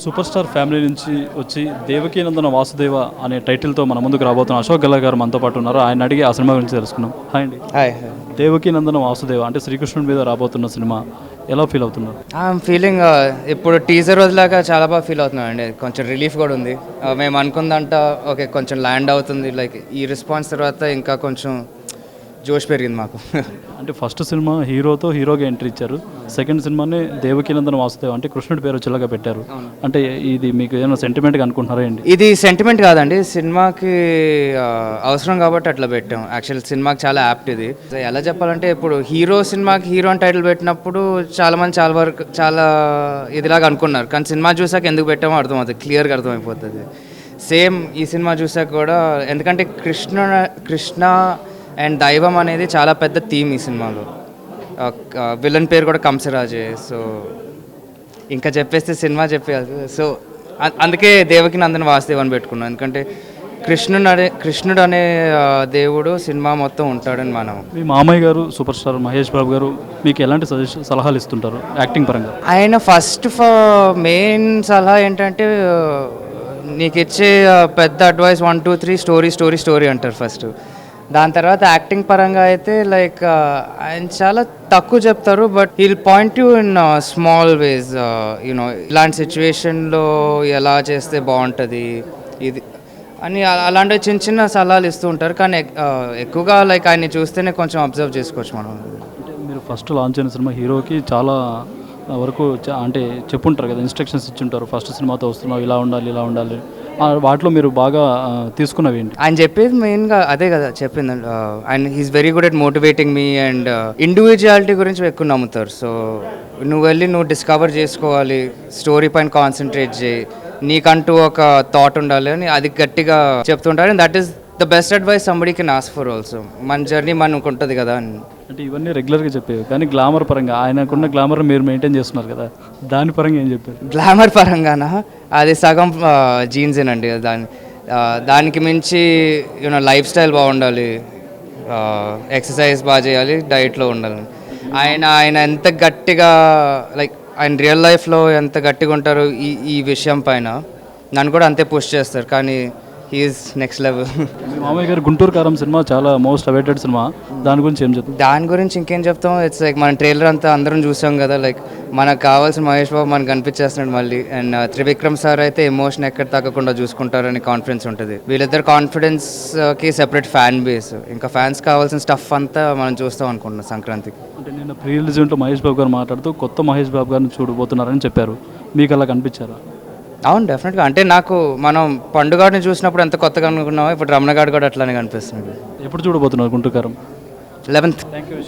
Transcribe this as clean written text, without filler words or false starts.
Super star family నుంచి వచ్చి దేవకీనందన వాసుదేవ అనే టైటిల్తో మన ముందుకు రాబోతున్న అశోక్ గల్లా గారు మనతో పాటు ఉన్నారు. ఆయన అడిగి ఆ సినిమా గురించి తెలుసుకున్నాం. హాయ్ అండి. హాయ్. దేవకీనందన వాసుదేవ అంటే శ్రీకృష్ణుడి మీద రాబోతున్న సినిమా ఎలా ఫీల్ అవుతున్నారు? ఐఎమ్ ఫీలింగ్ ఇప్పుడు టీజర్ వదిలాక చాలా బాగా ఫీల్ అవుతున్నాను అండి. కొంచెం రిలీఫ్ కూడా ఉంది. మేము అనుకుందంట ఓకే కొంచెం ల్యాండ్ అవుతుంది, లైక్ ఈ రెస్పాన్స్ తర్వాత ఇంకా కొంచెం జోష్ పెరిగింది మాకు. అంటే ఫస్ట్ సినిమా హీరోగా ఎంట్రీ ఇచ్చారు. సెకండ్ సినిమాని దేవకీనందన వాసుదేవ అంటే కృష్ణుడి పేరు చిల్లగా పెట్టారు. అంటే ఇది మీకు ఏమైనా సెంటిమెంట్గా అనుకుంటున్నారా ఏంటి? ఇది సెంటిమెంట్ కాదండి, సినిమాకి అవసరం కాబట్టి అట్లా పెట్టాం. యాక్చువల్ సినిమాకి చాలా యాప్ట్ ఇది. ఎలా చెప్పాలంటే ఇప్పుడు సినిమాకి హీరో అని టైటిల్ పెట్టినప్పుడు చాలా మంది చాలా వరకు చాలా ఇదిలాగా అనుకున్నారు, కానీ సినిమా చూసాక ఎందుకు పెట్టామో అర్థమవుతుంది, క్లియర్గా అర్థమైపోతుంది. సేమ్ ఈ సినిమా చూసాక కూడా, ఎందుకంటే కృష్ణ అండ్ దైవం అనేది చాలా పెద్ద థీమ్ ఈ సినిమాలో. విలన్ పేరు కూడా కంసరాజే. సో ఇంకా చెప్పేస్తే సినిమా చెప్పేయాలి. సో అందుకే దేవకి నందన వాసుదేవ్ అని పెట్టుకున్నాం, ఎందుకంటే కృష్ణుడు అనే దేవుడు సినిమా మొత్తం ఉంటాడని మనం. మీ మామయ్య గారు సూపర్ స్టార్ మహేష్ బాబు గారు మీకు ఎలాంటి సలహాలు ఇస్తుంటారు యాక్టింగ్ పరంగా? ఆయన ఫస్ట్ మెయిన్ సలహా ఏంటంటే, నీకు ఇచ్చే పెద్ద అడ్వైస్ 1 2 3 స్టోరీ అంటారు ఫస్ట్. దాని తర్వాత యాక్టింగ్ పరంగా అయితే లైక్ ఆయన చాలా తక్కువ చెప్తారు, but he'll point you in small ways. You know ఇలాంటి సిచ్యువేషన్లో ఎలా చేస్తే బాగుంటుంది ఇది అని అలాంటి చిన్న చిన్న సలహాలు ఇస్తూ ఉంటారు. కానీ ఎక్కువగా లైక్ ఆయన్ని చూస్తేనే కొంచెం అబ్జర్వ్ చేసుకోవచ్చు మనం. అంటే మీరు ఫస్ట్ లాంచ్ అయిన సినిమా హీరోకి చాలా వరకు అంటే చెప్పుంటారు కదా, ఇన్స్ట్రక్షన్స్ ఇచ్చుంటారు, ఫస్ట్ సినిమాతో వస్తున్నావు ఇలా ఉండాలి. వాటిలో మీరు బాగా తీసుకున్నవి ఏంటి? ఆయన చెప్పేది మెయిన్గా అదే కదా చెప్పింది. ఆయన he's very good at motivating me and individuality గురించి ఎక్కువ నమ్ముతారు. సో నువ్వు డిస్కవర్ చేసుకోవాలి, స్టోరీ పైన కాన్సన్ట్రేట్ చేయి, నీకంటూ ఒక థాట్ ఉండాలి అని అది గట్టిగా చెప్తుంటారు. And that is the best advice somebody can ask for also. మన జర్నీ మనకు ఉంటుంది కదా అని. అంటే ఇవన్నీ రెగ్యులర్గా చెప్పేవి, కానీ గ్లామర్ పరంగా ఆయనకున్న గ్లామర్ మీరు మెయింటైన్ చేస్తున్నారు కదా, దాని పరంగా ఏం చెప్పారు? గ్లామర్ పరంగానా, అది సగం జీన్సేనండి. దానికి మించి యూనో లైఫ్ స్టైల్ బాగుండాలి, ఎక్సర్సైజ్ బాగా చేయాలి, డైట్లో ఉండాలి. ఆయన ఎంత గట్టిగా లైక్ ఆయన రియల్ లైఫ్లో ఎంత గట్టిగా ఉంటారో ఈ విషయం పైన నన్ను కూడా అంతే పుష్ చేస్తారు. కానీ హీఈస్ నెక్స్ట్ లెవెల్. మామయ్య గారు గుంటూరు కారం సినిమా చాలా మోస్ట్ అవైటెడ్ సినిమా, దాని గురించి ఏం చెప్తాం? దాని గురించి ఇంకేం చెప్తాం, ఇట్స్ లైక్ మన ట్రైలర్ అంతా అందరం చూసాం కదా, లైక్ మనకు కావాల్సిన మహేష్ బాబు మనకు కనిపించేస్తున్నాడు మళ్ళీ. అండ్ త్రివిక్రమ్ సార్ అయితే ఎమోషన్ ఎక్కడ తగ్గకుండా చూసుకుంటారని కాన్ఫిడెన్స్ ఉంటుంది. వీళ్ళిద్దరు కాన్ఫిడెన్స్కి సెపరేట్ ఫ్యాన్ బేస్, ఇంకా ఫ్యాన్స్ కావాల్సిన స్టఫ్ అంతా మనం చూస్తాం అనుకుంటున్నాం సంక్రాంతికి. అంటే నిన్న ప్రీ రిలీజ్ ఉంటూ మహేష్ బాబు గారు మాట్లాడుతూ కొత్త మహేష్ బాబు గారిని చూడబోతున్నారని చెప్పారు, మీకు అలా కనిపించారా? అవును, డెఫినెట్గా. అంటే నాకు మనం పండుగని చూసినప్పుడు ఎంత కొత్తగా అనుకున్నామో ఇప్పుడు రమణగాడు కూడా అట్లానే కనిపిస్తుంది. ఎప్పుడు చూడబోతున్నారు గుంటూరు కారం? 11th. Thank you.